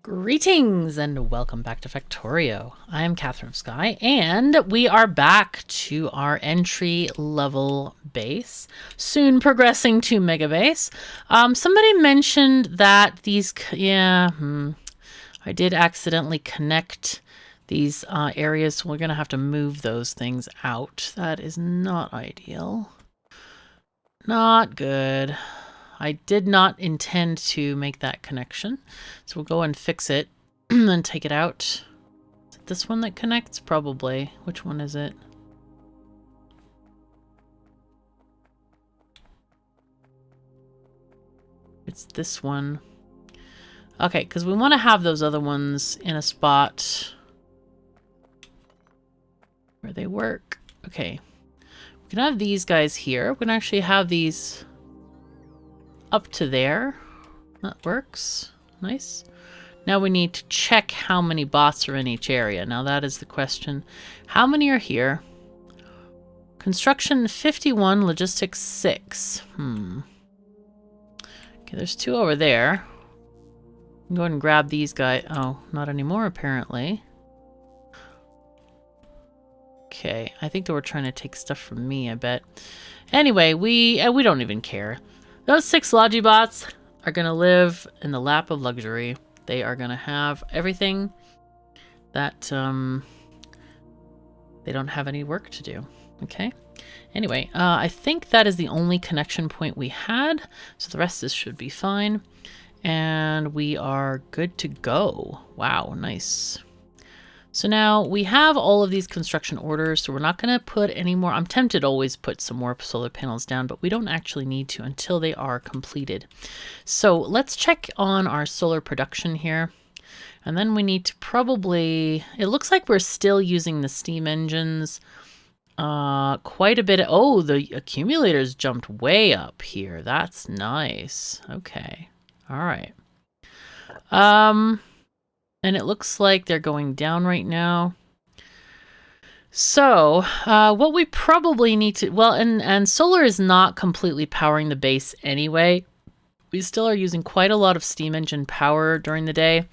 Greetings and welcome back to Factorio. I am KatherineOfSky and we are back to our entry level base, soon progressing to Megabase. Somebody mentioned that these, I did accidentally connect these areas, so we're going to have to move those things out. That is not ideal. Not good. I did not intend to make that connection, so we'll go and fix it and take it out. Is it this one that connects? Probably. Which one is it? It's this one. Okay, because we want to have those other ones in a spot where they work. Okay. We can have these guys here. We can actually have these up to there. That works. Nice. Now we need to check how many bots are in each area. Now that is the question. How many are here? Construction 51, logistics 6. Okay, there's 2 over there. Go ahead and grab these guys. Oh, not anymore apparently. Okay, I think they were trying to take stuff from me, I bet. Anyway, we don't even care. Those 6 Logibots are going to live in the lap of luxury. They are going to have everything that they don't have any work to do. Okay. Anyway, I think that is the only connection point we had. So the rest of this should be fine. And we are good to go. Wow, nice. So now we have all of these construction orders, so we're not going to put any more. I'm tempted to always put some more solar panels down, but we don't actually need to until they are completed. So let's check on our solar production here. And then we need to probably, it looks like we're still using the steam engines quite a bit. Oh, the accumulators jumped way up here. That's nice. Okay. All right. And it looks like they're going down right now. So what we probably need to, well, and solar is not completely powering the base anyway. We still are using quite a lot of steam engine power during the day.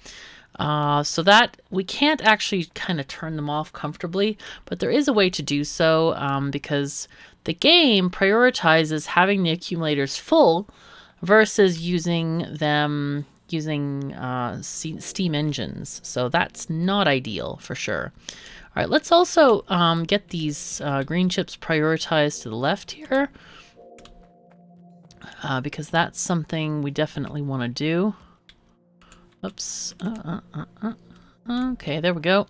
So that we can't actually kind of turn them off comfortably, but there is a way to do so because the game prioritizes having the accumulators full versus using them steam engines. So that's not ideal for sure. All right, let's also get these green chips prioritized to the left here because that's something we definitely want to do. Oops. Okay, there we go.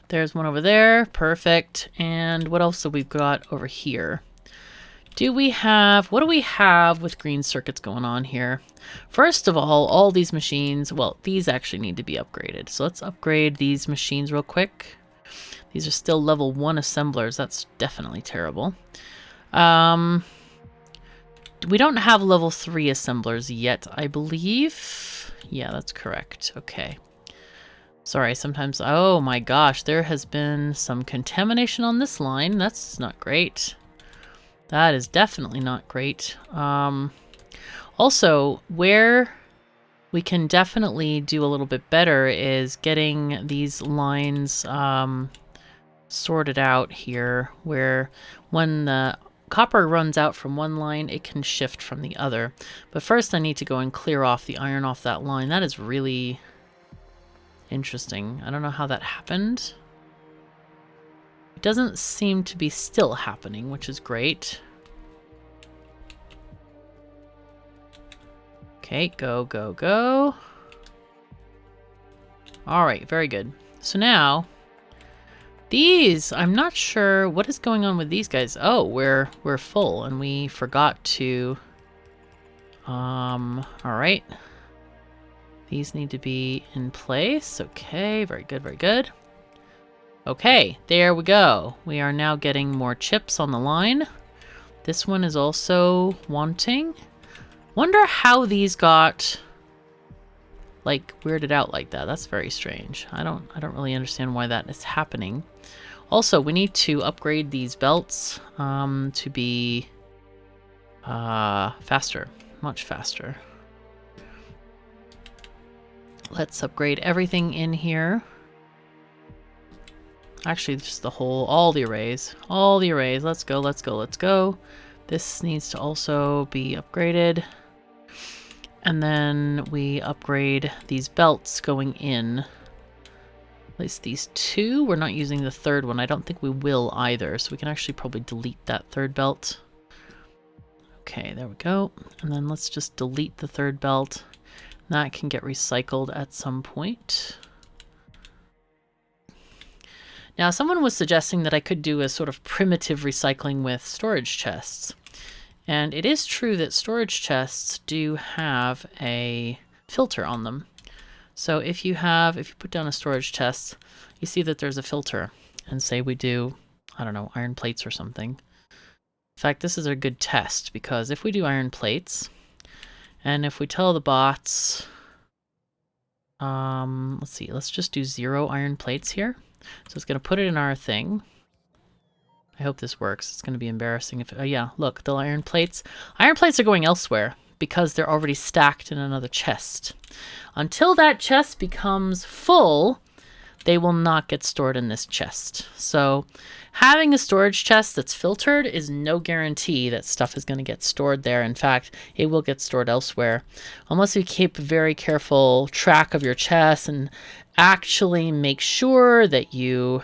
There's one over there. Perfect. And what else have we got over here? What do we have with green circuits going on here? First of all these machines, well, these actually need to be upgraded. So let's upgrade these machines real quick. These are still level 1 assemblers. That's definitely terrible. We don't have level 3 assemblers yet, I believe. Yeah, that's correct. Okay. Sorry, sometimes, oh my gosh, there has been some contamination on this line. That's not great. That is definitely not great. Also, where we can definitely do a little bit better is getting these lines sorted out here, where when the copper runs out from one line, it can shift from the other. But first I need to go and clear off the iron off that line. That is really interesting. I don't know how that happened. It doesn't seem to be still happening, which is great. Okay, go, go, go. All right, very good. So now, these, I'm not sure what is going on with these guys. Oh, we're full and we forgot to, all right. These need to be in place. Okay, very good, very good. Okay, there we go. We are now getting more chips on the line. This one is also wanting. Wonder how these got like weirded out like that. That's very strange. I don't really understand why that is happening. Also, we need to upgrade these belts to be faster, much faster. Let's upgrade everything in here. Actually, just the whole, all the arrays. All the arrays. Let's go, let's go, let's go. This needs to also be upgraded. And then we upgrade these belts going in. At least these two. We're not using the third one. I don't think we will either. So we can actually probably delete that third belt. Okay, there we go. And then let's just delete the third belt. That can get recycled at some point. Now, someone was suggesting that I could do a sort of primitive recycling with storage chests. And it is true that storage chests do have a filter on them. So if you put down a storage chest, you see that there's a filter. And say we do, I don't know, iron plates or something. In fact, this is a good test, because if we do iron plates, and if we tell the bots, let's see, let's just do 0 iron plates here. So it's going to put it in our thing. I hope this works. It's going to be embarrassing if... yeah, look, the iron plates. Iron plates are going elsewhere because they're already stacked in another chest. Until that chest becomes full, they will not get stored in this chest. So having a storage chest that's filtered is no guarantee that stuff is going to get stored there. In fact, it will get stored elsewhere. Unless you keep very careful track of your chests and actually make sure that you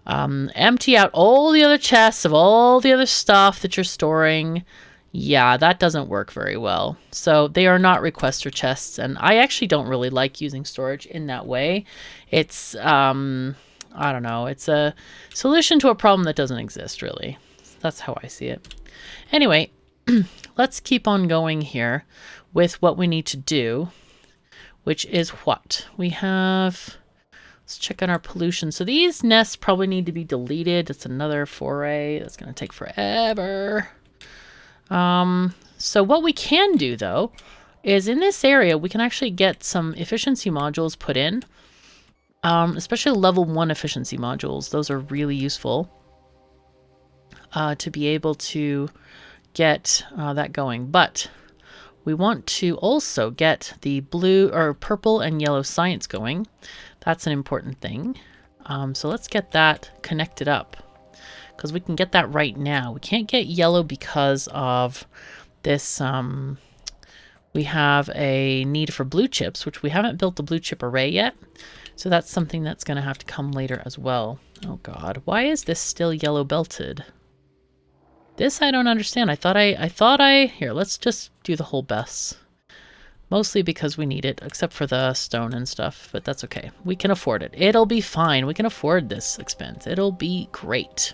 empty out all the other chests of all the other stuff that you're storing. Yeah, that doesn't work very well. So they are not requester chests, and I actually don't really like using storage in that way. It's, I don't know, it's a solution to a problem that doesn't exist, really. That's how I see it. Anyway, let's keep on going here with what we need to do, which is what? We have... Let's check on our pollution. So these nests probably need to be deleted. It's another foray. That's going to take forever. So what we can do, though, is in this area, we can actually get some efficiency modules put in, especially level 1 efficiency modules. Those are really useful to be able to get that going. But we want to also get the blue or purple and yellow science going. That's an important thing. So let's get that connected up, because we can get that right now. We can't get yellow because of this. We have a need for blue chips, which we haven't built the blue chip array yet. So that's something that's going to have to come later as well. Oh God, why is this still yellow belted? This I don't understand. I thought here, let's just do the whole bus. Mostly because we need it, except for the stone and stuff, but that's okay. We can afford it. It'll be fine. We can afford this expense. It'll be great.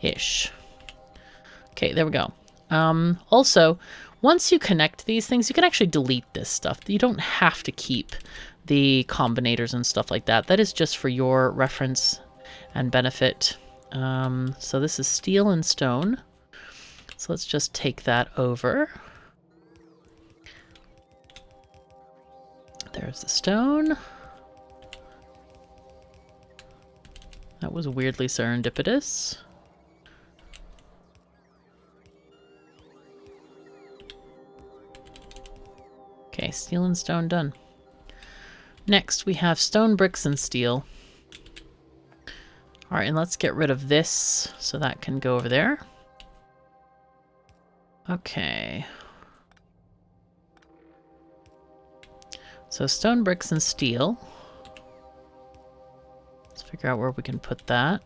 Ish. Okay, there we go. Also, once you connect these things, you can actually delete this stuff. You don't have to keep the combinators and stuff like that. That is just for your reference and benefit. So this is steel and stone. So let's just take that over. There's the stone. That was weirdly serendipitous. Okay, steel and stone done. Next, we have stone, bricks, and steel. All right, and let's get rid of this so that can go over there. Okay. So stone, bricks, and steel. Let's figure out where we can put that.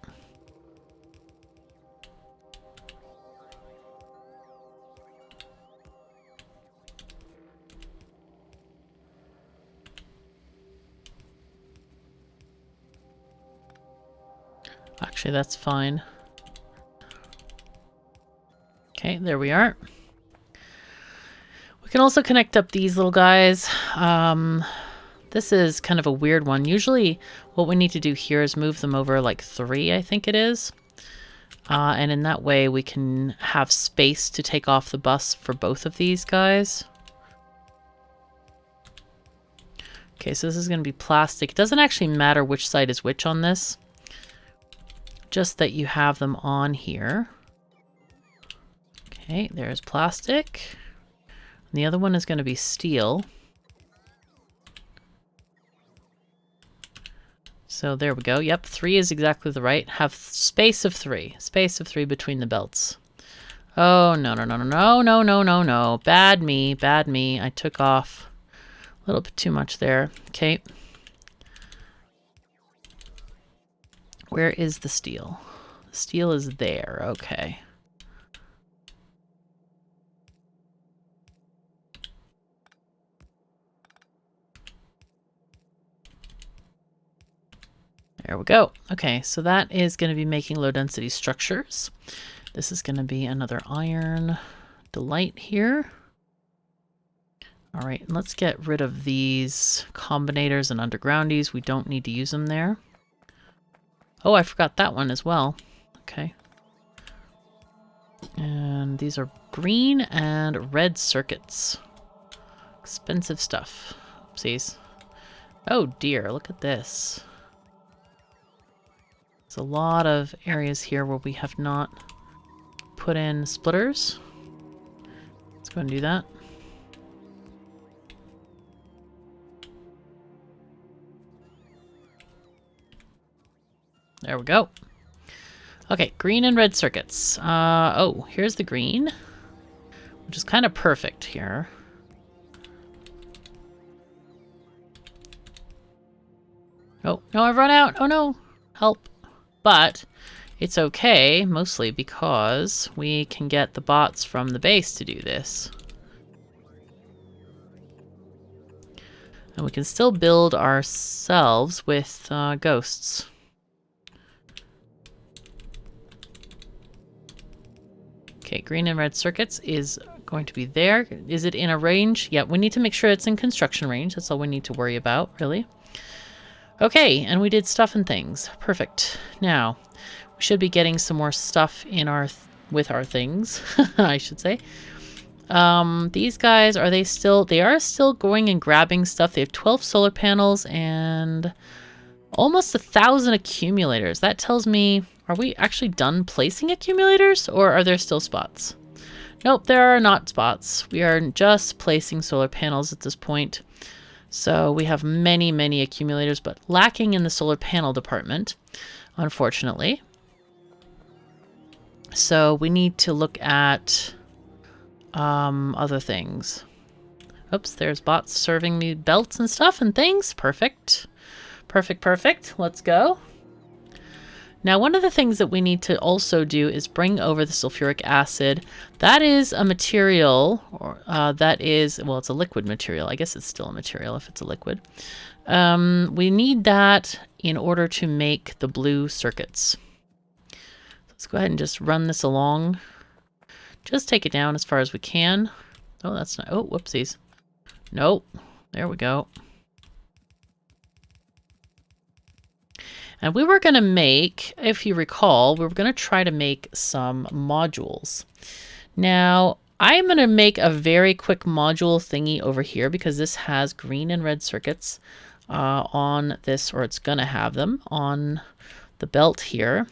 Actually, that's fine. Okay, there we are. We can also connect up these little guys. This is kind of a weird one. Usually what we need to do here is move them over like 3, I think it is. And in that way we can have space to take off the bus for both of these guys. Okay, so this is going to be plastic. It doesn't actually matter which side is which on this. Just that you have them on here. Okay, there's plastic. And the other one is going to be steel. So there we go. Yep, 3 is exactly the right. Have space of 3. Space of 3 between the belts. Oh, no, no, no, no, no, no, no, no, no. Bad me, bad me. I took off a little bit too much there. Okay. Where is the steel? The steel is there. Okay. There we go. Okay, so that is going to be making low density structures. This is going to be another iron delight here. All right, and let's get rid of these combinators and undergroundies. We don't need to use them there. Oh, I forgot that one as well. Okay. And these are green and red circuits. Expensive stuff. Oopsies. Oh dear, look at this. There's a lot of areas here where we have not put in splitters. Let's go and do that. There we go. Okay, green and red circuits. Oh, here's the green, which is kind of perfect here. Oh, no, I've run out. Oh no, help. But it's okay, mostly because we can get the bots from the base to do this. And we can still build ourselves with ghosts. Okay, green and red circuits is going to be there. Is it in a range? Yeah, we need to make sure it's in construction range. That's all we need to worry about, really. Okay, and we did stuff and things. Perfect. Now, we should be getting some more stuff in our with our things, I should say. These guys, are they still... They are still going and grabbing stuff. They have 12 solar panels and almost 1,000 accumulators. That tells me... Are we actually done placing accumulators, or are there still spots? Nope, there are not spots. We are just placing solar panels at this point. So we have many, many accumulators, but lacking in the solar panel department, unfortunately. So we need to look at other things. Oops, there's bots serving me belts and stuff and things. Perfect. Perfect, perfect. Let's go. Now, one of the things that we need to also do is bring over the sulfuric acid. That is a material, or that is, well, it's a liquid material. I guess it's still a material if it's a liquid. We need that in order to make the blue circuits. Let's go ahead and just run this along. Just take it down as far as we can. Oh, that's not, oh, whoopsies. Nope, there we go. And we were going to make, if you recall, we were going to try to make some modules. Now, I'm going to make a very quick module thingy over here because this has green and red circuits on this, or it's going to have them on the belt here.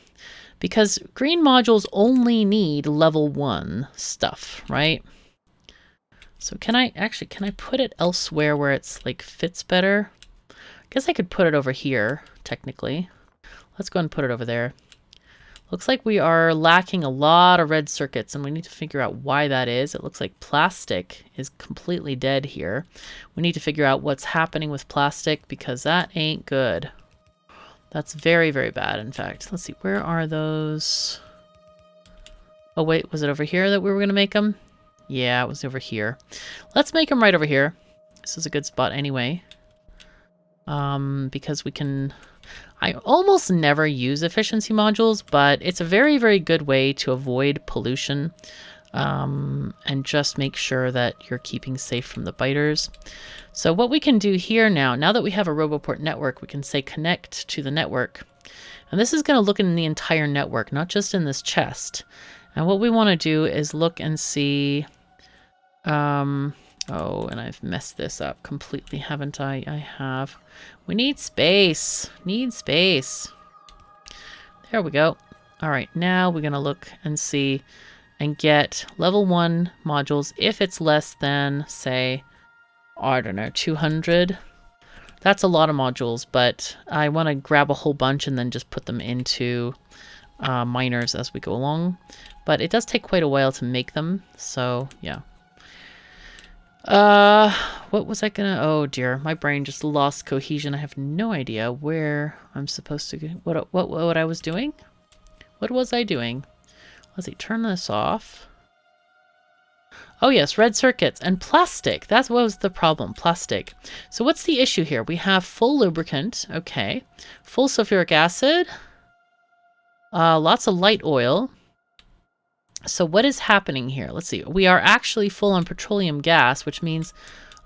Because green modules only need level 1 stuff, right? So can I put it elsewhere where it's like fits better? I guess I could put it over here, technically. Let's go and put it over there. Looks like we are lacking a lot of red circuits, and we need to figure out why that is. It looks like plastic is completely dead here. We need to figure out what's happening with plastic, because that ain't good. That's very, very bad, in fact. Let's see, where are those? Oh, wait, was it over here that we were going to make them? Yeah, it was over here. Let's make them right over here. This is a good spot anyway. Because we can... I almost never use efficiency modules, but it's a very, very good way to avoid pollution and just make sure that you're keeping safe from the biters. So what we can do here now that we have a RoboPort network, we can say connect to the network. And this is going to look in the entire network, not just in this chest. And what we want to do is look and see... oh, and I've messed this up completely, haven't I? I have. We need space. Need space. There we go. All right, now we're going to look and see and get level 1 modules if it's less than, say, I don't know, 200. That's a lot of modules, but I want to grab a whole bunch and then just put them into miners as we go along. But it does take quite a while to make them, so yeah. What was I gonna... Oh dear, my brain just lost cohesion. I have no idea where I'm supposed to go. What I was doing? What was I doing? Let's see, turn this off. Oh yes, red circuits and plastic. That was the problem, plastic. So what's the issue here? We have full lubricant, okay. Full sulfuric acid. Lots of light oil. So what is happening here? Let's see. We are actually full on petroleum gas, which means,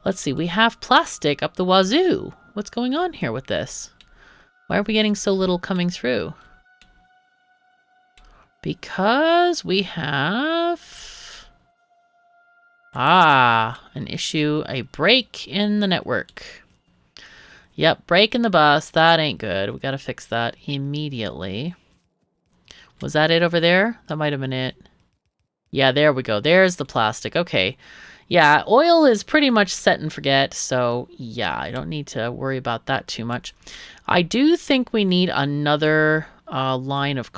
let's see, we have plastic up the wazoo. What's going on here with this? Why are we getting so little coming through? Because we have... an issue, a break in the network. Yep, break in the bus. That ain't good. We gotta fix that immediately. Was that it over there? That might have been it. Yeah, there we go. There's the plastic. Okay. Yeah, oil is pretty much set and forget, so yeah, I don't need to worry about that too much. I do think we need another line of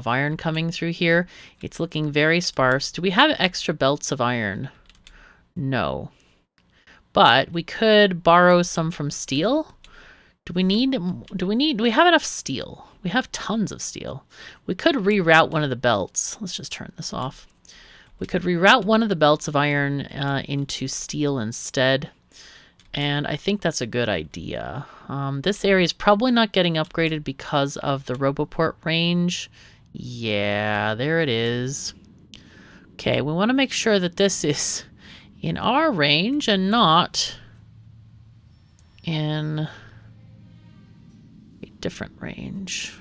iron coming through here. It's looking very sparse. Do we have extra belts of iron? No. But we could borrow some from steel. Do we have enough steel? We have tons of steel. We could reroute one of the belts. Let's just turn this off. We could reroute one of the belts of iron into steel instead. And I think that's a good idea. This area is probably not getting upgraded because of the Roboport range. Yeah, there it is. Okay, we want to make sure that this is in our range and not in a different range.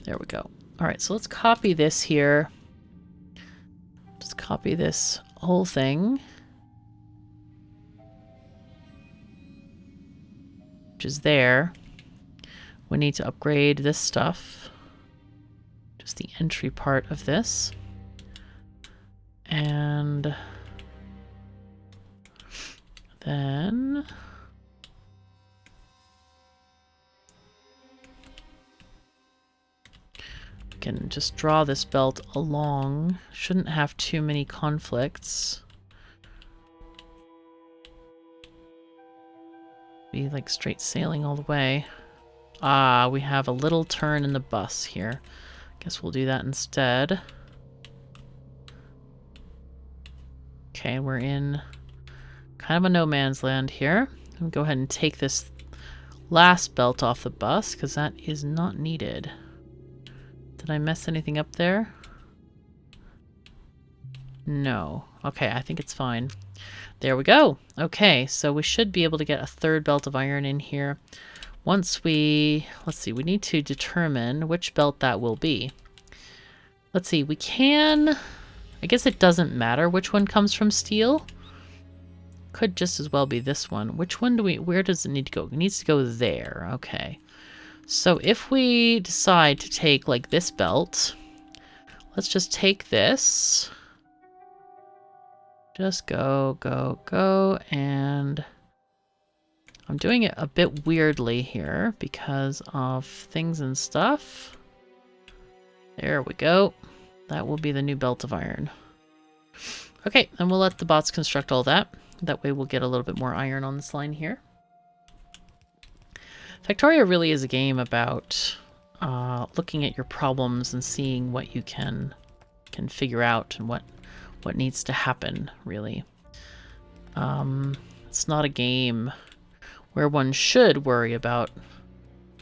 There we go. All right, so let's copy this here. Just copy this whole thing. Which is there. We need to upgrade this stuff. Just the entry part of this. And then we can just draw this belt along. Shouldn't have too many conflicts. Be like straight sailing all the way. Ah, we have a little turn in the bus here. Guess we'll do that instead. Okay, we're in kind of a no man's land here. I'm gonna go ahead and take this last belt off the bus because that is not needed. Did I mess anything up there? No. Okay, I think it's fine. There we go. Okay, so we should be able to get a third belt of iron in here. Once we... Let's see, we need to determine which belt that will be. Let's see, we can... I guess it doesn't matter which one comes from steel. Could just as well be this one. Which one do we... Where does it need to go? It needs to go there. Okay. So if we decide to take, like, this belt... Let's just take this... Just go, go, go, and I'm doing it a bit weirdly here because of things and stuff. There we go. That will be the new belt of iron. Okay, and we'll let the bots construct all that. That way we'll get a little bit more iron on this line here. Factorio really is a game about looking at your problems and seeing what you can figure out and what needs to happen, really. It's not a game where one should worry about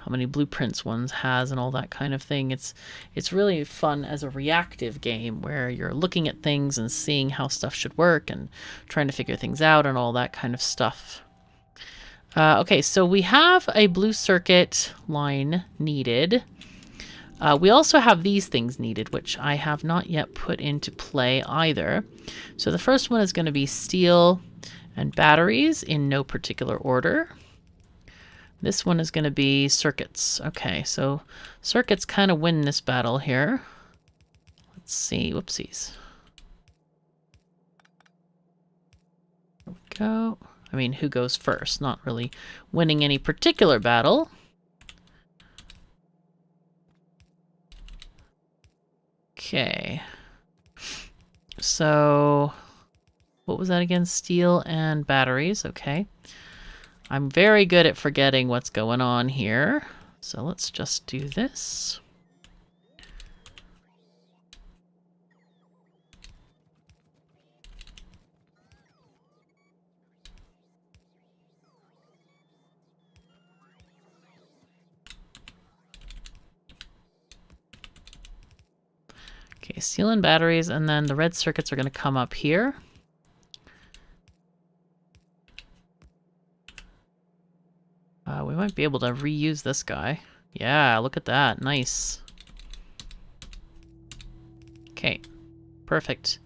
how many blueprints one has and all that kind of thing. It's really fun as a reactive game where you're looking at things and seeing how stuff should work and trying to figure things out and all that kind of stuff. Okay, so we have a blue circuit line needed. We also have these things needed, which I have not yet put into play either. So the first one is going to be steel and batteries in no particular order. This one is going to be circuits. Okay, so circuits kind of win this battle here. Let's see. Whoopsies. There we go. I mean, who goes first? Not really winning any particular battle. Okay. So, what was that again? Steel and batteries. Okay. I'm very good at forgetting what's going on here. So let's just do this. Okay, steel and batteries, and then the red circuits are going to come up here. We might be able to reuse this guy. Yeah, look at that. Nice. Okay, perfect.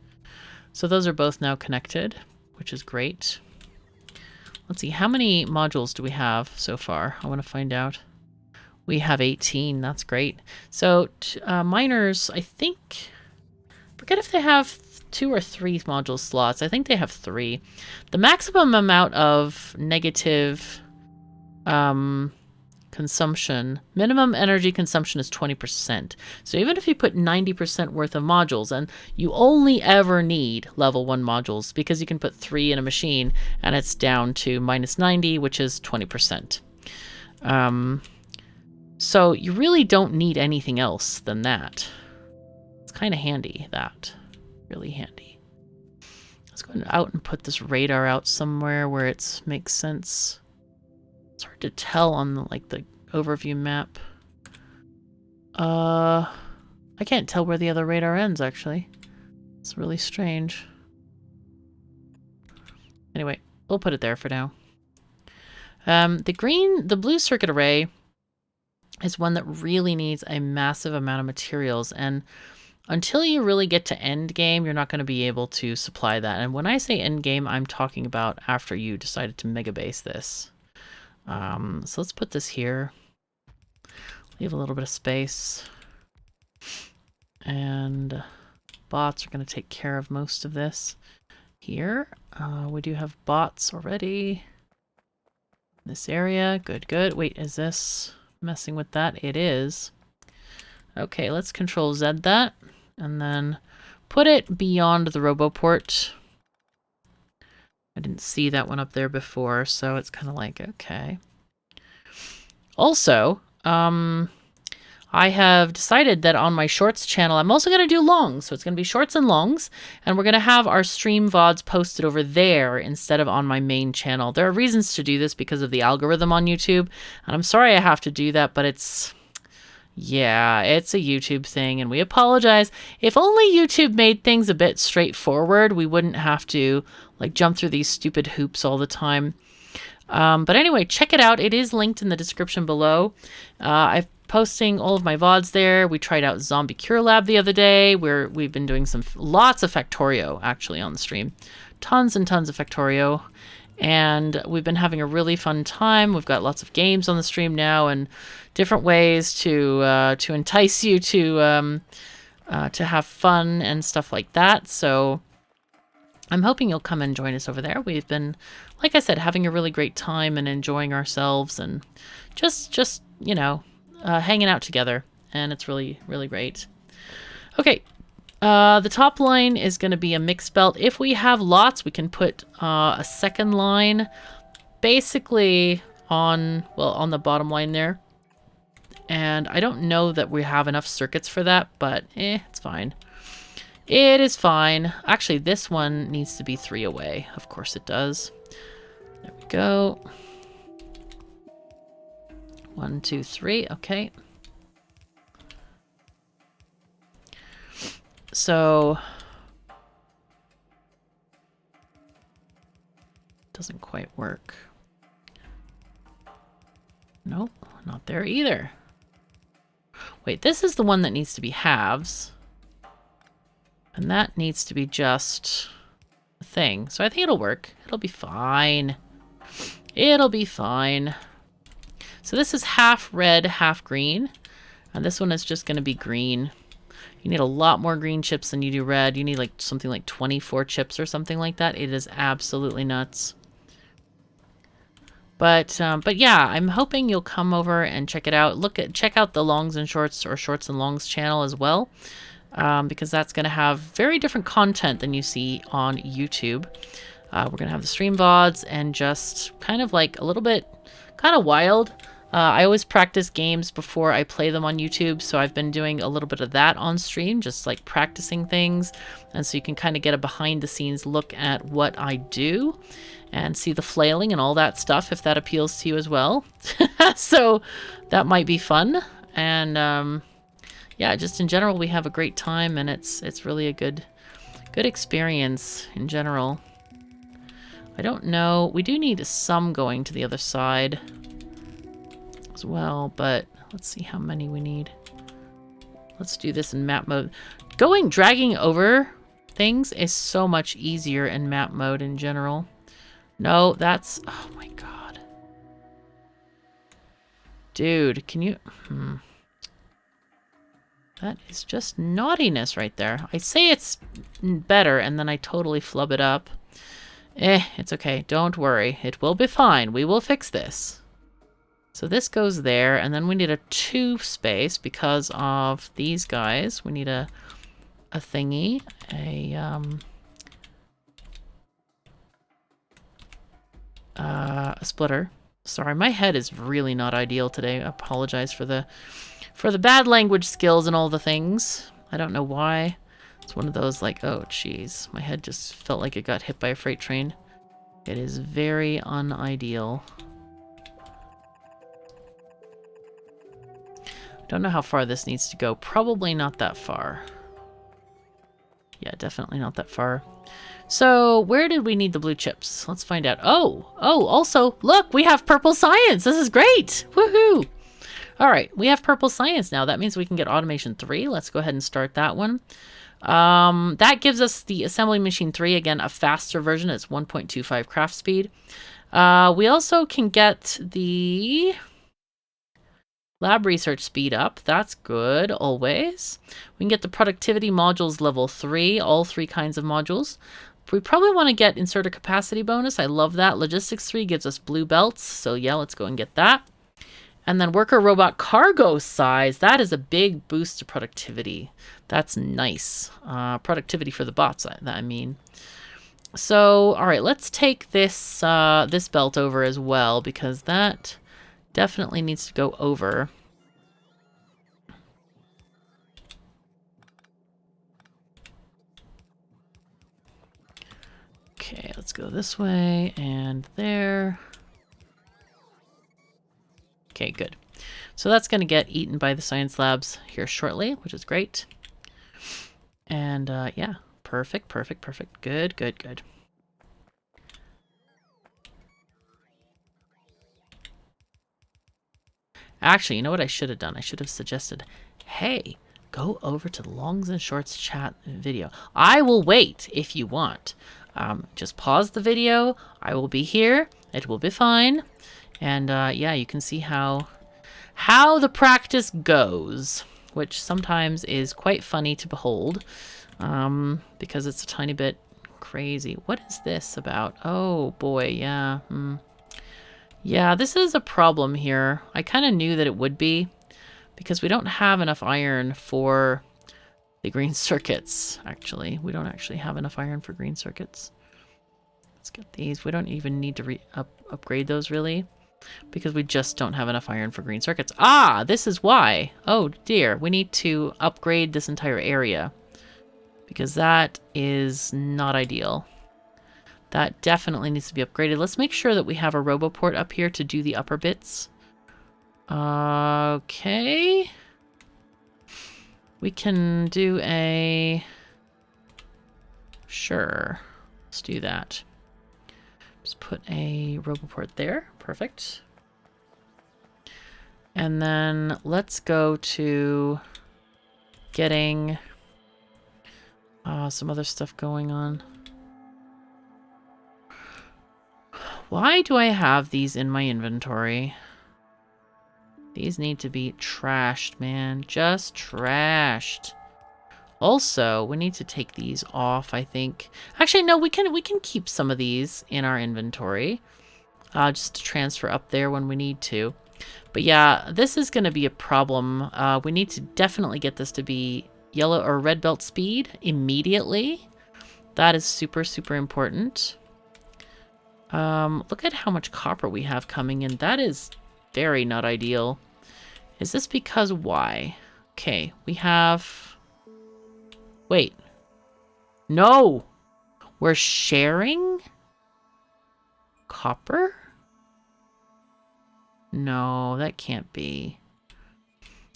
So those are both now connected, which is great. Let's see, how many modules do we have so far? I want to find out. We have 18. That's great. So miners, I think... forget if they have 2 or 3 module slots. I think they have 3. The maximum amount of negative consumption, minimum energy consumption is 20%. So even if you put 90% worth of modules, and you only ever need level 1 modules because you can put 3 in a machine and it's down to minus 90, which is 20%. So you really don't need anything else than that. It's kind of handy, that. Really handy. Let's go out and put this radar out somewhere where it makes sense. It's hard to tell on the overview map. I can't tell where the other radar ends, actually. It's really strange. Anyway, we'll put it there for now. The blue circuit array is one that really needs a massive amount of materials, and until you really get to end game, you're not going to be able to supply that. And when I say end game, I'm talking about after you decided to megabase this. So let's put this here. Leave a little bit of space. And bots are going to take care of most of this. Here, we do have bots already. This area, good, good. Wait, is this messing with that? It is. Okay, let's Control Z that. And then put it beyond the RoboPort. I didn't see that one up there before, so it's kind of like, okay. Also, I have decided that on my shorts channel, I'm also going to do longs. So it's going to be shorts and longs, and we're going to have our stream VODs posted over there instead of on my main channel. There are reasons to do this because of the algorithm on YouTube, and I'm sorry I have to do that, but it's... yeah, it's a YouTube thing, and we apologize. If only YouTube made things a bit straightforward, we wouldn't have to jump through these stupid hoops all the time. But anyway, check it out. It is linked in the description below. I'm posting all of my VODs there. We tried out Zombie Cure Lab the other day, where we've been doing lots of Factorio, actually, on the stream. Tons and tons of Factorio. And we've been having a really fun time. We've got lots of games on the stream now, and different ways to entice you to have fun and stuff like that. So I'm hoping you'll come and join us over there. We've been, like I said, having a really great time and enjoying ourselves, and just you know, hanging out together, and it's really, really great. Okay. The top line is going to be a mixed belt. If we have lots, we can put a second line basically on the bottom line there. And I don't know that we have enough circuits for that, but it's fine. It is fine. Actually, this one needs to be 3 away. Of course it does. There we go. 1, 2, 3. Okay. So, doesn't quite work. Nope, not there either. Wait, this is the one that needs to be halves. And that needs to be just a thing. So I think it'll work. It'll be fine. It'll be fine. So this is half red, half green. And this one is just going to be green. You need a lot more green chips than you do red. You need something like 24 chips or something like that. It is absolutely nuts. But yeah, I'm hoping you'll come over and check it out. Check out the Longs and Shorts or Shorts and Longs channel as well, because that's going to have very different content than you see on YouTube. We're going to have the stream VODs and just kind of like a little bit kind of wild. I always practice games before I play them on YouTube, so I've been doing a little bit of that on stream, just like practicing things. And so you can kind of get a behind-the-scenes look at what I do and see the flailing and all that stuff if that appeals to you as well. So that might be fun. And yeah, just in general, we have a great time, and it's really a good experience in general. I don't know. We do need some going to the other side as well, but let's see how many we need. Let's do this in map mode. Dragging over things is so much easier in map mode in general. No, that's... Oh my god. Dude, can you... That is just naughtiness right there. I say it's better, and then I totally flub it up. It's okay. Don't worry. It will be fine. We will fix this. So this goes there, and then we need a 2 space because of these guys. We need a thingy, a splitter. Sorry, my head is really not ideal today. I apologize for the bad language skills and all the things. I don't know why. It's one of those like, oh jeez, my head just felt like it got hit by a freight train. It is very unideal. Don't know how far this needs to go. Probably not that far. Yeah, definitely not that far. So, where did we need the blue chips? Let's find out. Oh, also, look, we have purple science. This is great. Woohoo. All right, we have purple science now. That means we can get automation 3. Let's go ahead and start that one. That gives us the assembly machine 3. Again, a faster version. It's 1.25 craft speed. We also can get the... lab research speed up. That's good, always. We can get the productivity modules level 3, all 3 kinds of modules. We probably want to get inserter capacity bonus. I love that. Logistics 3 gives us blue belts. So yeah, let's go and get that. And then worker robot cargo size. That is a big boost to productivity. That's nice. Productivity for the bots, I mean. So, all right, let's take this, this belt over as well, because that... definitely needs to go over. Okay, let's go this way and there. Okay, good. So that's going to get eaten by the science labs here shortly, which is great. And yeah, perfect, perfect, perfect. Good, good, good. Actually, you know what I should have done? I should have suggested, hey, go over to the Longs and Shorts chat video. I will wait if you want. Just pause the video. I will be here. It will be fine. And yeah, you can see how the practice goes, which sometimes is quite funny to behold, because it's a tiny bit crazy. What is this about? Oh boy, yeah. Yeah, this is a problem here. I kind of knew that it would be, because we don't have enough iron for the green circuits, actually. We don't actually have enough iron for green circuits. Let's get these. We don't even need to upgrade those, really, because we just don't have enough iron for green circuits. Ah, this is why. Oh, dear. We need to upgrade this entire area, because that is not ideal. That definitely needs to be upgraded. Let's make sure that we have a RoboPort up here to do the upper bits. Okay. We can do a... Sure. Let's do that. Just put a RoboPort there. Perfect. And then let's go to getting some other stuff going on. Why do I have these in my inventory? These need to be trashed, man. Just trashed. Also, we need to take these off, I think. Actually, no, we can keep some of these in our inventory. just to transfer up there when we need to. But yeah, this is going to be a problem. We need to definitely get this to be yellow or red belt speed immediately. That is super, super important. Look at how much copper we have coming in. That is very not ideal. Is this because why? Okay, we have... Wait. No! We're sharing? Copper? No, that can't be.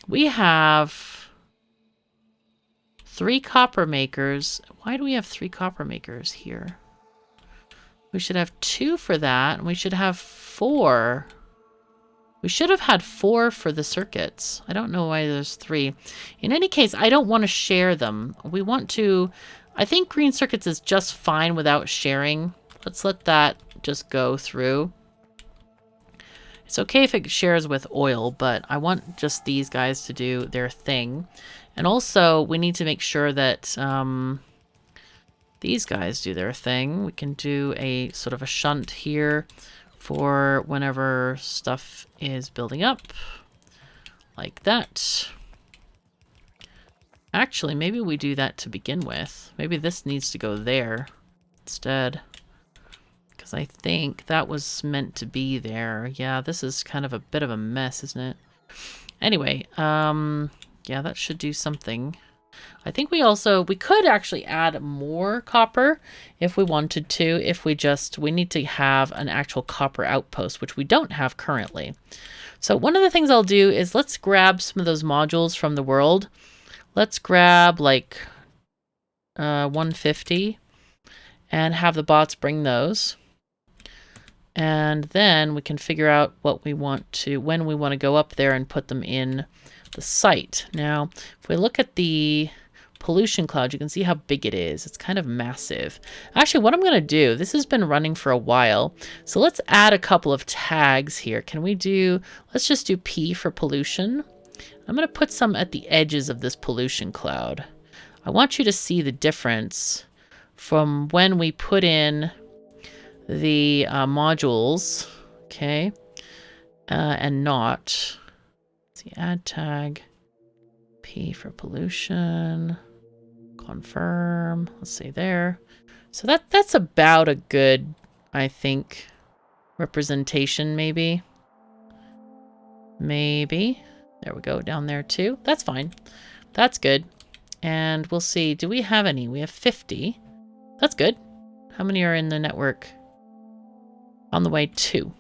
We have 3 copper makers. Why do we have 3 copper makers here? We should have 2 for that, and we should have 4. We should have had 4 for the circuits. I don't know why there's 3. In any case, I don't want to share them. We want to... I think green circuits is just fine without sharing. Let's let that just go through. It's okay if it shares with oil, but I want just these guys to do their thing. And also, we need to make sure that these guys do their thing. We can do a sort of a shunt here for whenever stuff is building up. Like that. Actually, maybe we do that to begin with. Maybe this needs to go there instead. Because I think that was meant to be there. Yeah, this is kind of a bit of a mess, isn't it? Anyway, yeah, that should do something. I think we could actually add more copper if we wanted to, if we need to have an actual copper outpost, which we don't have currently. So one of the things I'll do is let's grab some of those modules from the world. Let's grab like 150 and have the bots bring those. And then we can figure out what we want to, when we want to go up there and put them in the site. Now, if we look at the pollution cloud, you can see how big it is. It's kind of massive. Actually, what I'm going to do, this has been running for a while, so let's add a couple of tags here. Can we do, let's just do P for pollution. I'm going to put some at the edges of this pollution cloud. I want you to see the difference from when we put in the modules, okay, and not. Let's see, add tag, P for pollution, confirm, let's say there. So that's about a good, I think, representation, maybe. Maybe. There we go, down there too. That's fine. That's good. And we'll see, do we have any? We have 50. That's good. How many are in the network? On the way, 2.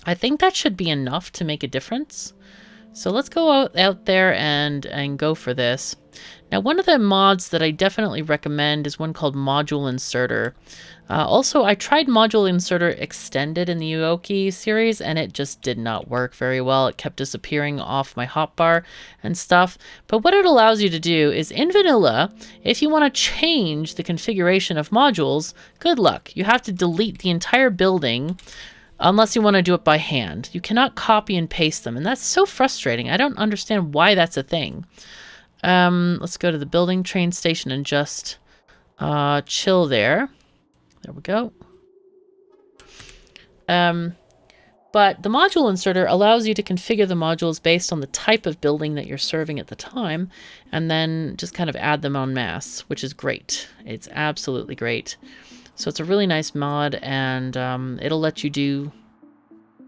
I think that should be enough to make a difference. So let's go out there and go for this. Now, one of the mods that I definitely recommend is one called Module Inserter. Also, I tried Module Inserter Extended in the Uoki series, and it just did not work very well. It kept disappearing off my hotbar and stuff. But what it allows you to do is, in vanilla, if you want to change the configuration of modules, good luck. You have to delete the entire building, unless you want to do it by hand. You cannot copy and paste them, and that's so frustrating. I don't understand why that's a thing. Let's go to the building train station and just chill there. There we go. But the module inserter allows you to configure the modules based on the type of building that you're serving at the time, and then just kind of add them en masse, which is great. It's absolutely great. So it's a really nice mod, and it'll let you do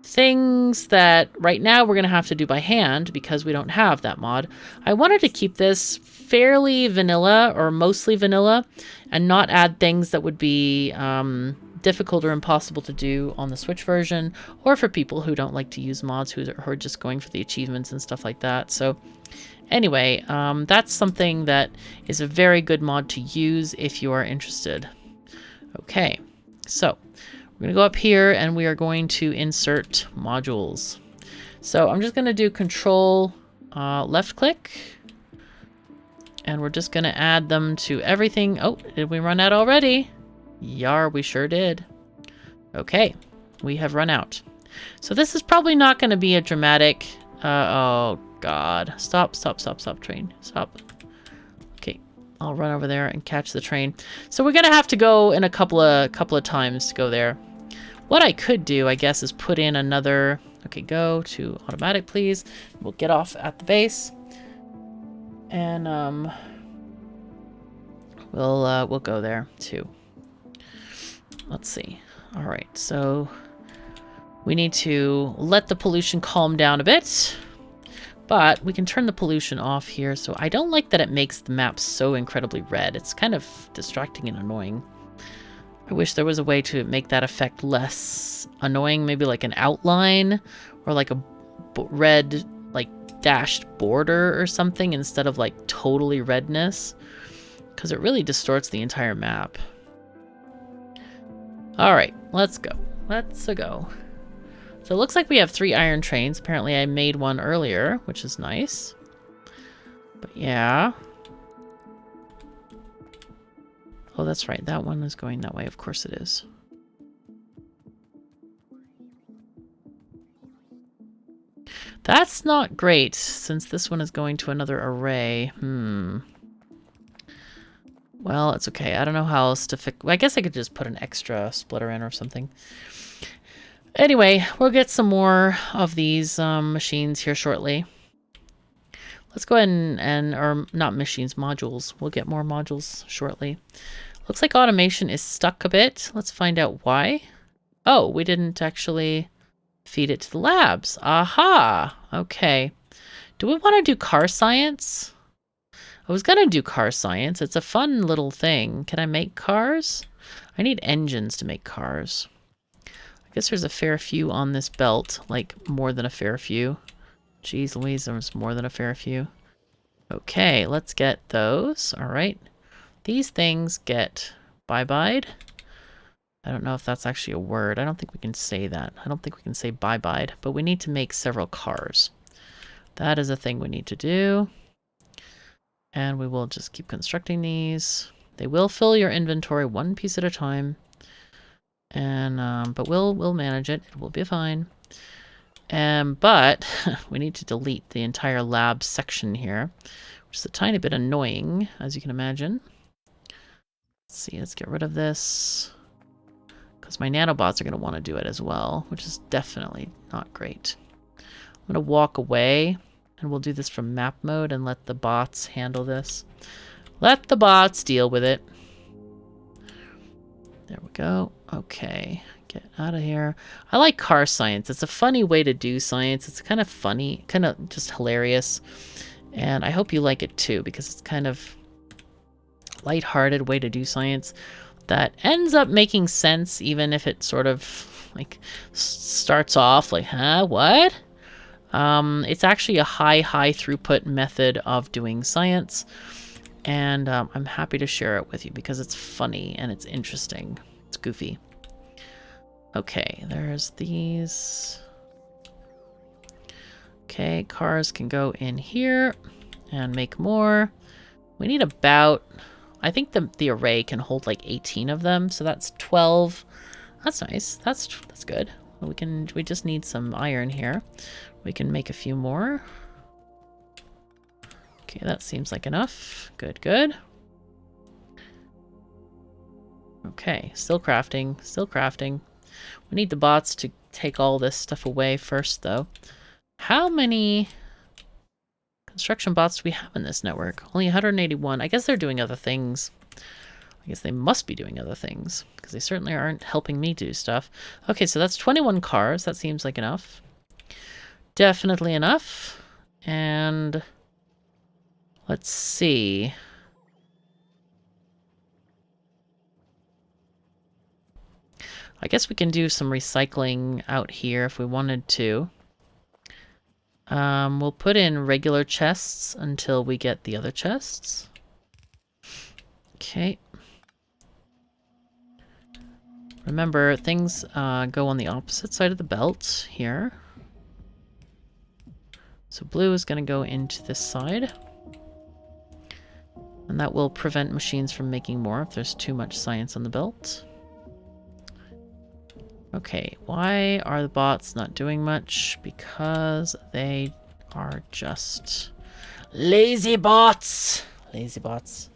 things that right now we're going to have to do by hand because we don't have that mod. I wanted to keep this fairly vanilla, or mostly vanilla, and not add things that would be difficult or impossible to do on the Switch version, or for people who don't like to use mods, who are just going for the achievements and stuff like that. So anyway, that's something that is a very good mod to use if you are interested. Okay, so we're going to go up here and we are going to insert modules. So I'm just going to do Control left click, and we're just going to add them to everything. Oh, did we run out already? Yar, we sure did. Okay, we have run out. So this is probably not going to be a dramatic... oh, God. Stop, train. Stop. Okay, I'll run over there and catch the train. So we're going to have to go in a couple of times to go there. What I could do, I guess, is put in another... Okay, go to automatic, please. We'll get off at the base. And, we'll go there, too. Let's see. All right, so we need to let the pollution calm down a bit. But we can turn the pollution off here. So I don't like that it makes the map so incredibly red. It's kind of distracting and annoying. I wish there was a way to make that effect less annoying. Maybe like an outline or like a red, like dashed border or something instead of like totally redness. Because it really distorts the entire map. All right, let's go. Let's go. So it looks like we have 3 iron trains. Apparently I made one earlier, which is nice. But yeah. Oh, that's right. That one is going that way. Of course it is. That's not great, since this one is going to another array. Well, it's okay. I don't know how else to fix... I guess I could just put an extra splitter in or something. Anyway, we'll get some more of these machines here shortly. Let's go ahead or not machines, modules. We'll get more modules shortly. Looks like automation is stuck a bit. Let's find out why. Oh, we didn't actually feed it to the labs. Aha! Okay. Do we want to do car science? I was gonna do car science. It's a fun little thing. Can I make cars? I need engines to make cars. I guess there's a fair few on this belt, like more than a fair few. Jeez Louise, there's more than a fair few. Okay, let's get those. All right. These things get bye-byed. I don't know if that's actually a word. I don't think we can say that. I don't think we can say bye-byed, but we need to make several cars. That is a thing we need to do. And we will just keep constructing these. They will fill your inventory one piece at a time. And but we'll manage it. It will be fine. But we need to delete the entire lab section here, which is a tiny bit annoying, as you can imagine. Let's see, let's get rid of this, because my nanobots are going to want to do it as well, which is definitely not great. I'm going to walk away, and we'll do this from map mode and let the bots handle this. Let the bots deal with it. There we go. Okay, get out of here. I like car science. It's a funny way to do science. It's kind of funny, kind of just hilarious. And I hope you like it too, because it's kind of lighthearted way to do science that ends up making sense, even if it sort of like starts off like, huh, what? It's actually a high throughput method of doing science. And I'm happy to share it with you because it's funny and it's interesting. It's goofy. Okay, there's these. Okay, cars can go in here and make more. We need about, I think the array can hold like 18 of them, so that's 12. That's nice. That's good. We just need some iron here. We can make a few more. Okay, that seems like enough. Good, good. Okay, still crafting, still crafting. We need the bots to take all this stuff away first, though. How many construction bots do we have in this network? Only 181. I guess they're doing other things. I guess they must be doing other things, because they certainly aren't helping me do stuff. Okay, so that's 21 cars. That seems like enough. Definitely enough. And let's see. I guess we can do some recycling out here if we wanted to. We'll put in regular chests until we get the other chests. Okay. Remember, things go on the opposite side of the belt here. So blue is going to go into this side. And that will prevent machines from making more if there's too much science on the belt. Okay, why are the bots not doing much? Because they are just lazy bots. Lazy bots.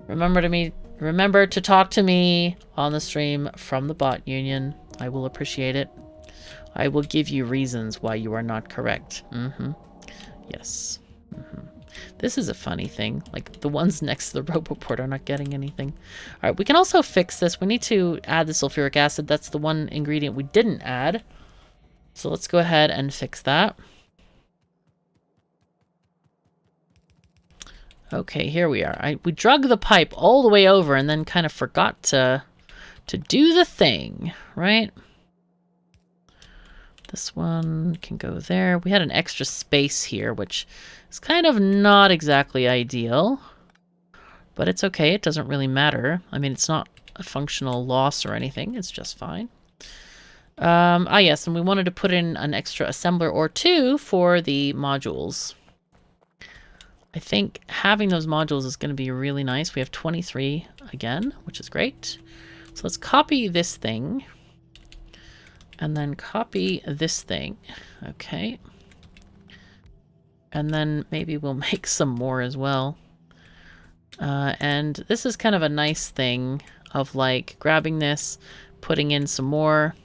Remember to talk to me on the stream from the bot union. I will appreciate it. I will give you reasons why you are not correct. Yes. This is a funny thing. Like, the ones next to the RoboPort are not getting anything. All right, we can also fix this. We need to add the sulfuric acid. That's the one ingredient we didn't add. So let's go ahead and fix that. Okay, here we are. We drug the pipe all the way over and then kind of forgot to do the thing, right? This one can go there. We had an extra space here, which is kind of not exactly ideal. But it's okay. It doesn't really matter. I mean, it's not a functional loss or anything. It's just fine. Yes, and we wanted to put in an extra assembler or two for the modules. I think having those modules is going to be really nice. We have 23 again, which is great. So let's copy this thing. And then copy this thing. Okay. And then maybe we'll make some more as well. And this is kind of a nice thing of like grabbing this, putting in some more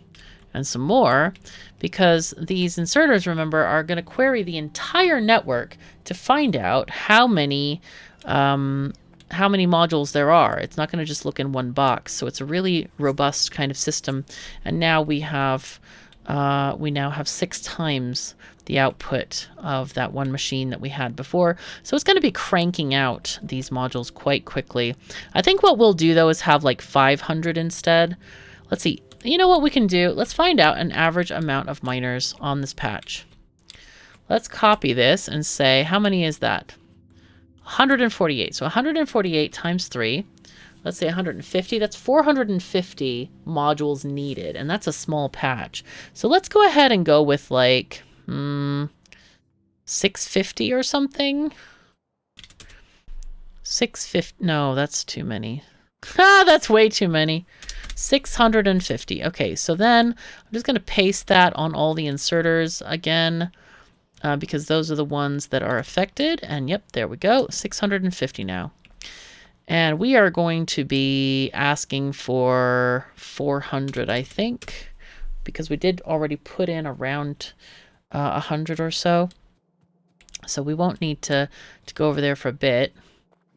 and some more, because these inserters, remember, are going to query the entire network to find out how many modules there are. It's not going to just look in one box. So it's a really robust kind of system. And now we now have 6 times the output of that one machine that we had before. So it's going to be cranking out these modules quite quickly. I think what we'll do though is have like 500 instead. Let's see. You know what we can do? Let's find out an average amount of miners on this patch. Let's copy this and say, how many is that? 148. So 148 times 3. Let's say 150. That's 450 modules needed. And that's a small patch. So let's go ahead and go with like 650 or something. 650. No, that's too many. That's way too many. 650. Okay, so then I'm just going to paste that on all the inserters again, because those are the ones that are affected. And yep, there we go. 650 now. And we are going to be asking for 400, I think, because we did already put in around 100 or so. So we won't need to go over there for a bit.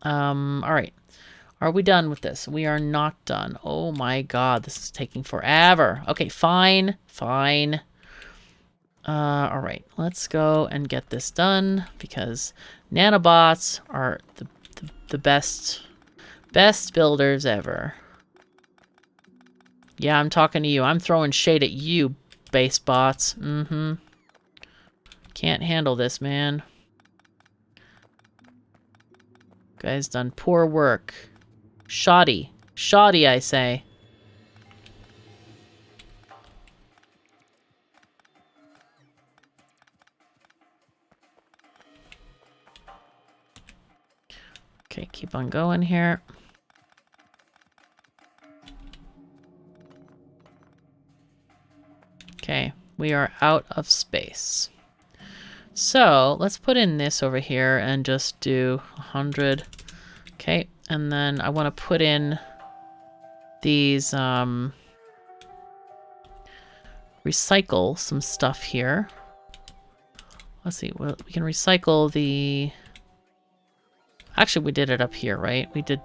All right. Are we done with this? We are not done. Oh my god, this is taking forever. Okay, fine. Fine. All right, let's go and get this done, because nanobots are the best builders ever. Yeah, I'm talking to you. I'm throwing shade at you, base bots. Can't handle this, man. Guys done poor work. Shoddy. Shoddy, I say. Okay, keep on going here. Okay, we are out of space. So let's put in this over here and just do 100. Okay, and then I want to put in these, recycle some stuff here. Let's see, well, we can recycle the... Actually, we did it up here, right? We did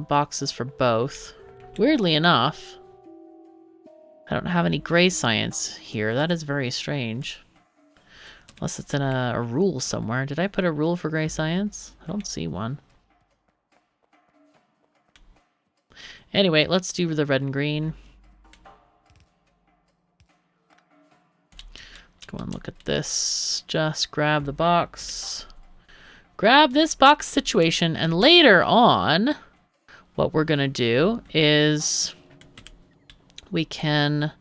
boxes for both. Weirdly enough, I don't have any gray science here. That is very strange. Unless it's in a rule somewhere. Did I put a rule for gray science? I don't see one. Anyway, let's do the red and green. Let's go and look at this. Just grab the box. Grab this box situation, and later on, what we're gonna do is we can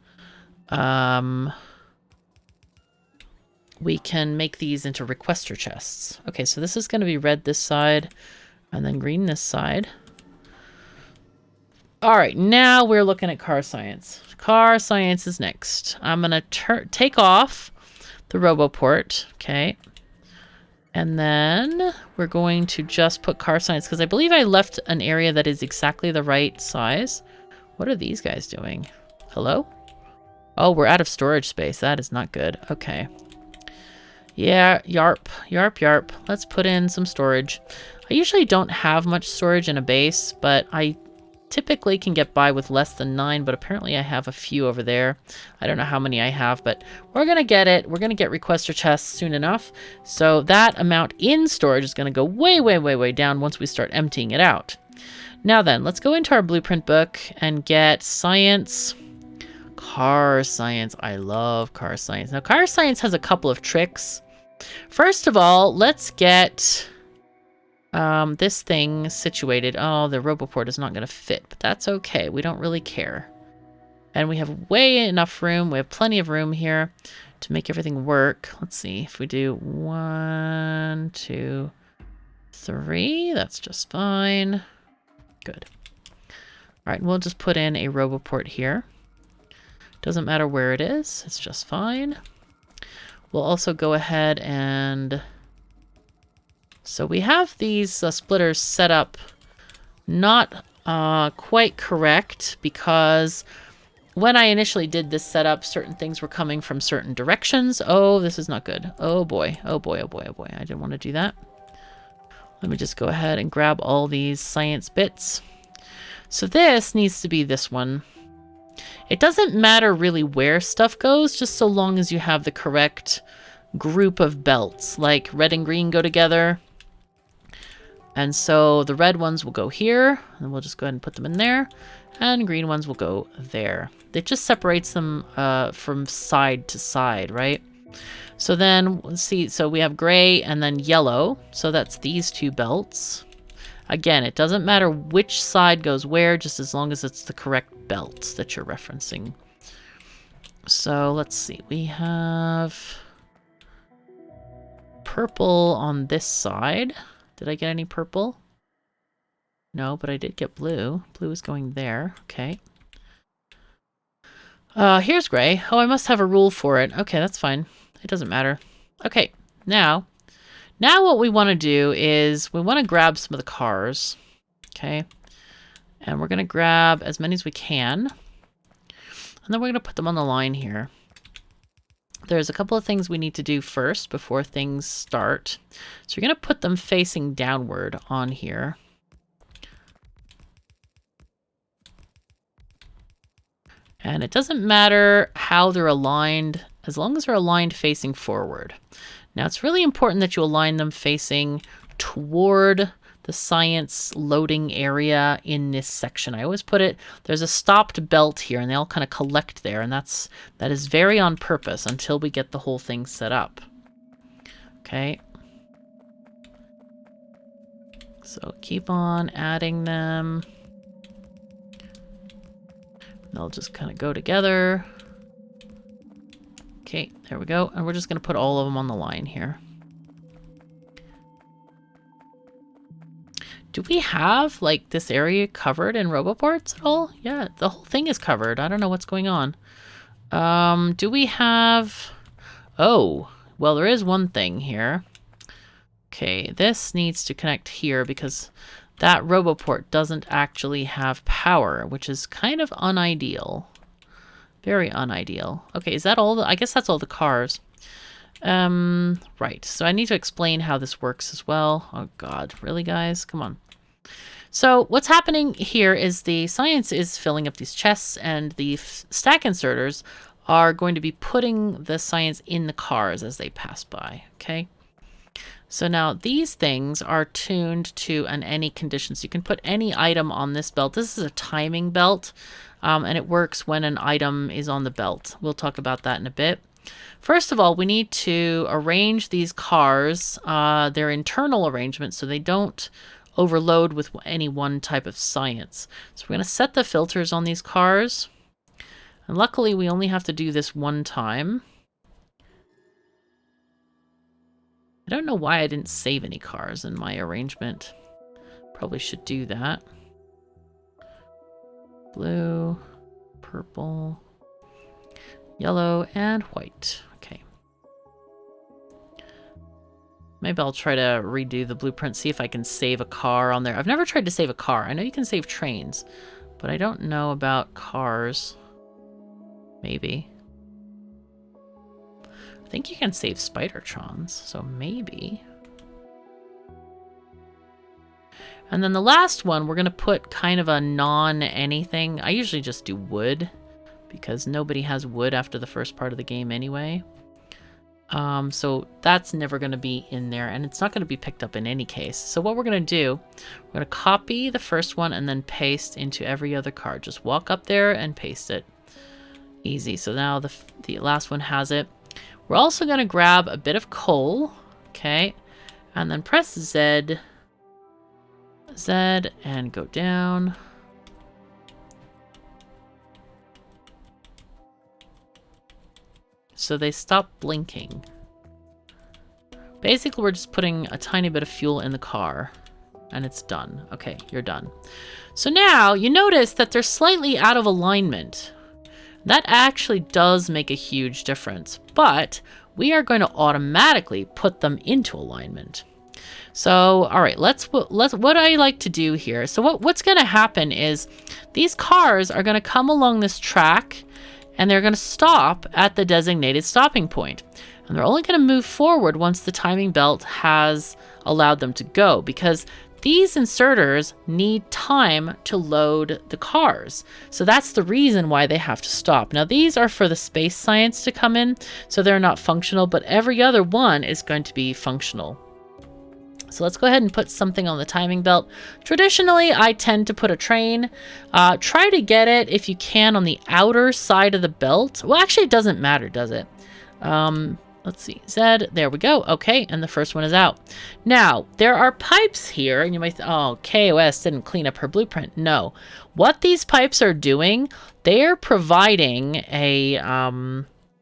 make these into requester chests. Okay, so this is gonna be red this side, and then green this side. All right, now we're looking at car science. Car science is next. I'm gonna take off the RoboPort, okay? And then we're going to just put car science, because I believe I left an area that is exactly the right size. What are these guys doing? Hello? Oh, we're out of storage space. That is not good. Okay. Yeah, yarp. Yarp, yarp. Let's put in some storage. I usually don't have much storage in a base, but I typically can get by with less than 9, but apparently I have a few over there. I don't know how many I have, but we're going to get it. We're going to get requester chests soon enough. So that amount in storage is going to go way, way, way, way down once we start emptying it out. Now then, let's go into our blueprint book and get science. Car science. I love car science. Now, car science has a couple of tricks. First of all, let's get this thing situated. Oh, the Roboport is not going to fit, but that's okay. We don't really care. And we have way enough room. We have plenty of room here to make everything work. Let's see if we do 1, 2, 3. That's just fine. Good. All right, we'll just put in a Roboport here. Doesn't matter where it is. It's just fine. We'll also go ahead and... So we have these splitters set up not quite correct because when I initially did this setup, certain things were coming from certain directions. Oh, this is not good. Oh boy, oh boy, oh boy, oh boy. I didn't want to do that. Let me just go ahead and grab all these science bits. So this needs to be this one. It doesn't matter really where stuff goes, just so long as you have the correct group of belts. Like red and green go together. And so the red ones will go here, and we'll just go ahead and put them in there. And green ones will go there. It just separates them from side to side, right? So then, let's see, so we have gray and then yellow. So that's these two belts. Again, it doesn't matter which side goes where, just as long as it's the correct belts that you're referencing. So let's see, we have purple on this side. Did I get any purple? No, but I did get blue. Blue is going there. Okay. Here's gray. Oh, I must have a rule for it. Okay, that's fine. It doesn't matter. Okay, now what we want to do is we want to grab some of the cars. Okay. And we're going to grab as many as we can. And then we're going to put them on the line here. There's a couple of things we need to do first before things start. So you're going to put them facing downward on here. And it doesn't matter how they're aligned, as long as they're aligned facing forward. Now it's really important that you align them facing toward the science loading area in this section. I always put it, there's a stopped belt here and they all kind of collect there, and that is very on purpose until we get the whole thing set up. Okay. So keep on adding them. They'll just kind of go together. Okay, there we go. And we're just going to put all of them on the line here. Do we have, like, this area covered in Roboports at all? Yeah, the whole thing is covered. I don't know what's going on. Do we have... Oh, well, there is one thing here. Okay, this needs to connect here because that Roboport doesn't actually have power, which is kind of unideal. Very unideal. Okay, is that all the... I guess that's all the cars. Right, so I need to explain how this works as well. Oh god, really guys? Come on. So what's happening here is the science is filling up these chests, and the stack inserters are going to be putting the science in the cars as they pass by, okay? So now these things are tuned to an any condition. So you can put any item on this belt. This is a timing belt, and it works when an item is on the belt. We'll talk about that in a bit. First of all, we need to arrange these cars, their internal arrangement, so they don't overload with any one type of science. So we're going to set the filters on these cars. And luckily, we only have to do this one time. I don't know why I didn't save any cars in my arrangement. Probably should do that. Blue, purple, yellow, and white. Okay. Maybe I'll try to redo the blueprint, see if I can save a car on there. I've never tried to save a car. I know you can save trains, but I don't know about cars. Maybe. I think you can save Spidertrons, so maybe. And then the last one, we're gonna put kind of a non-anything. I usually just do wood, because nobody has wood after the first part of the game anyway. So that's never gonna be in there, and it's not gonna be picked up in any case. So what we're gonna do, we're gonna copy the first one and then paste into every other card. Just walk up there and paste it. Easy. So now the last one has it. We're also gonna grab a bit of coal, okay, and then press Z, and go down. So they stop blinking. Basically, we're just putting a tiny bit of fuel in the car, and it's done. Okay, you're done. So now you notice that they're slightly out of alignment. That actually does make a huge difference, but we are going to automatically put them into alignment. So, all right, what I like to do here. So what's going to happen is these cars are going to come along this track, and they're going to stop at the designated stopping point. And they're only going to move forward once the timing belt has allowed them to go, because these inserters need time to load the cars. So that's the reason why they have to stop. Now, these are for the space science to come in, so they're not functional, but every other one is going to be functional. So let's go ahead and put something on the timing belt. Traditionally, I tend to put a train. Try to get it, if you can, on the outer side of the belt. Well, actually, it doesn't matter, does it? Let's see. Z, there we go. Okay, and the first one is out. Now, there are pipes here, and you might oh, KOS didn't clean up her blueprint. No. What these pipes are doing, they're providing a,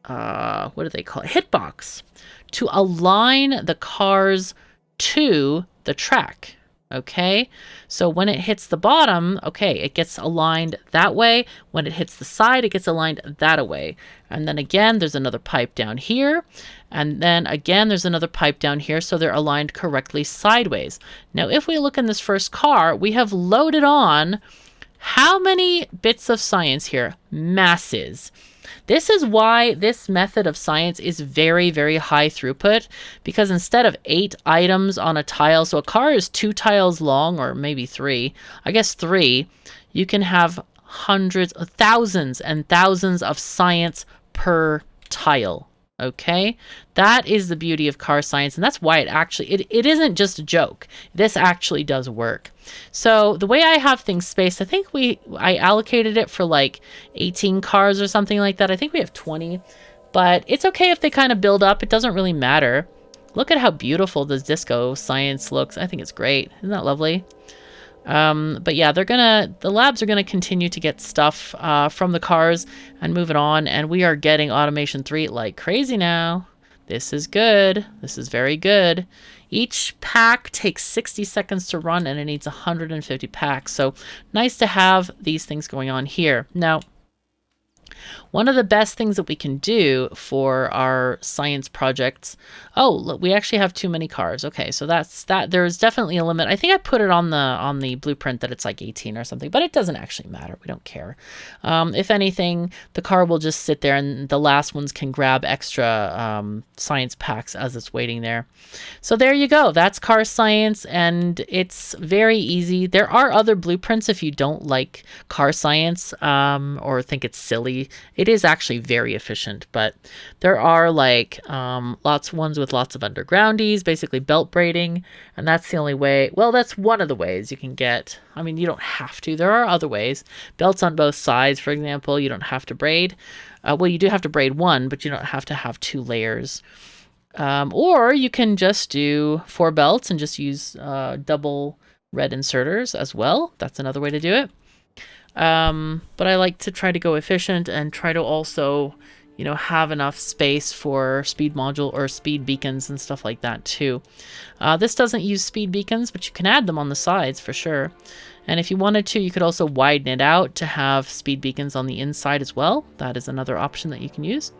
what do they call it? Hitbox to align the cars to the track. Okay, so when it hits the bottom, okay, it gets aligned that way. When it hits the side, it gets aligned that way. And then again, there's another pipe down here. And then again, there's another pipe down here. So they're aligned correctly sideways. Now, if we look in this first car, we have loaded on how many bits of science here? Masses. This is why this method of science is very, very high throughput, because instead of 8 items on a tile, so a car is 2 tiles long, or maybe 3, I guess 3, you can have hundreds, thousands and thousands of science per tile. Okay, that is the beauty of car science, and that's why it isn't just a joke. This actually does work. So the way I have things spaced, I think I allocated it for like 18 cars or something like that. I think we have 20, but it's okay if they kind of build up. It doesn't really matter. Look at how beautiful this disco science looks. I think it's great. Isn't that lovely? But yeah, the labs are gonna continue to get stuff from the cars and move it on, and we are getting automation 3 like crazy now. This is good. This is very good. Each pack takes 60 seconds to run, and it needs 150 packs. So nice to have these things going on here. Now, one of the best things that we can do for our science projects, oh, look, we actually have too many cars. Okay, so that's that. There's definitely a limit. I think I put it on the blueprint that it's like 18 or something, but it doesn't actually matter. We don't care. If anything, the car will just sit there, and the last ones can grab extra science packs as it's waiting there. So there you go. That's car science, and it's very easy. There are other blueprints if you don't like car science or think it's silly. It is actually very efficient, but there are like ones with lots of undergroundies, basically belt braiding, and that's the only way. Well, that's one of the ways you can get. I mean, you don't have to. There are other ways. Belts on both sides, for example, you don't have to braid. Well, you do have to braid one, but you don't have to have 2 layers. Or you can just do 4 belts and just use double red inserters as well. That's another way to do it. But I like to try to go efficient and try to also, have enough space for speed module or speed beacons and stuff like that too. This doesn't use speed beacons, but you can add them on the sides for sure. And if you wanted to, you could also widen it out to have speed beacons on the inside as well. That is another option that you can use.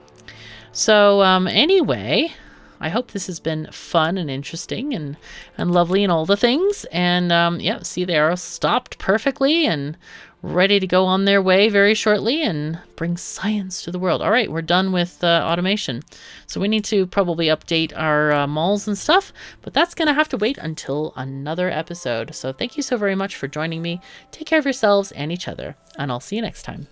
So anyway, I hope this has been fun and interesting and lovely and all the things. And yeah, see, they are stopped perfectly, and ready to go on their way very shortly and bring science to the world. All right, we're done with automation. So we need to probably update our malls and stuff, but that's going to have to wait until another episode. So thank you so very much for joining me. Take care of yourselves and each other, and I'll see you next time.